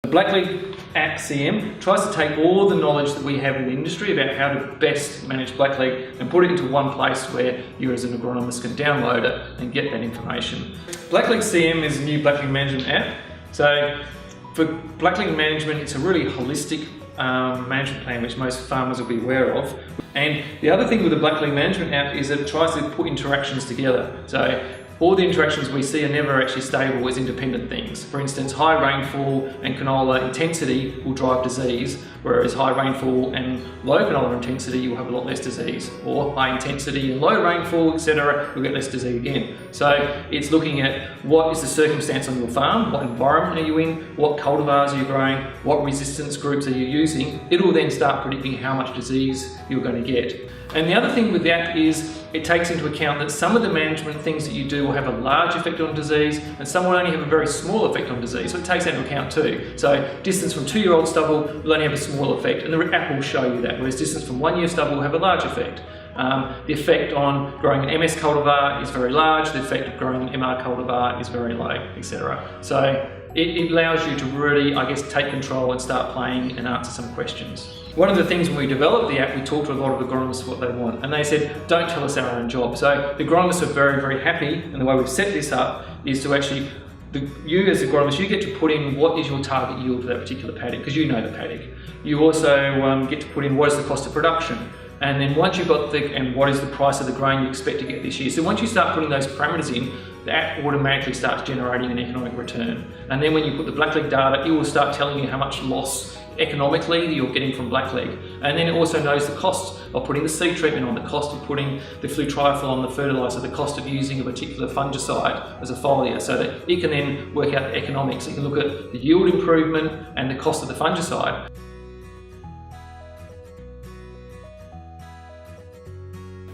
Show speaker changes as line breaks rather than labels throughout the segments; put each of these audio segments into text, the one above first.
The BlacklegCM tries to take all the knowledge that we have in the industry about how to best manage blackleg and put it into one place where you as an agronomist can download it and get that information. BlacklegCM is a new blackleg management app. So for blackleg management, it's a really holistic management plan which most farmers will be aware of. And the other thing with the blackleg management app is that it tries to put interactions together. So all the interactions we see are never actually stable as independent things. For instance, high rainfall and canola intensity will drive disease, whereas high rainfall and low canola intensity will have a lot less disease, or high intensity and low rainfall, etc., you'll get less disease again. So it's looking at what is the circumstance on your farm, what environment are you in, what cultivars are you growing, what resistance groups are you using. It'll then start predicting how much disease you're going to get. And the other thing with the app is it takes into account that some of the management things that you do will have a large effect on disease and some will only have a very small effect on disease, so it takes that into account too. So distance from 2-year-old stubble will only have a small effect, and the app will show you that, whereas distance from 1-year stubble will have a large effect. The effect on growing an MS cultivar is very large, the effect of growing an MR cultivar is very low, etc. So it allows you to really, I guess, take control and start playing and answer some questions. One of the things when we developed the app, we talked to a lot of agronomists what they want, and they said, don't tell us our own job. So the agronomists are very, very happy, and the way we've set this up is to actually, you as agronomists, you get to put in what is your target yield for that particular paddock, because you know the paddock. You also get to put in what is the cost of production. And then once you've got and what is the price of the grain you expect to get this year. So once you start putting those parameters in, the app automatically starts generating an economic return. And then when you put the blackleg data, it will start telling you how much loss economically you're getting from blackleg. And then it also knows the cost of putting the seed treatment on, the cost of putting the flutriafol on the fertilizer, the cost of using a particular fungicide as a foliar, so that it can then work out the economics. It can look at the yield improvement and the cost of the fungicide.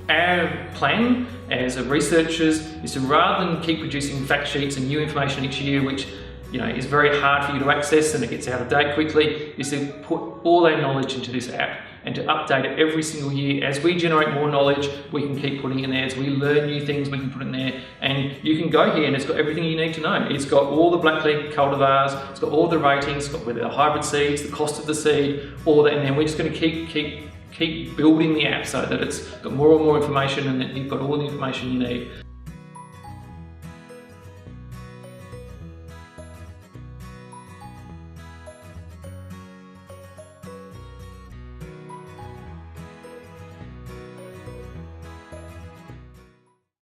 Our plan as researchers is to, rather than keep producing fact sheets and new information each year, which is very hard for you to access and it gets out of date quickly, is to put all our knowledge into this app and to update it every single year. As we generate more knowledge, we can keep putting it in there. As we learn new things, we can put it in there. And you can go here and it's got everything you need to know. It's got all the blackleg cultivars, it's got all the ratings, it's got whether they're hybrid seeds, the cost of the seed, all that, and then we're just going to keep building the app so that it's got more and more information and that you've got all the information you need.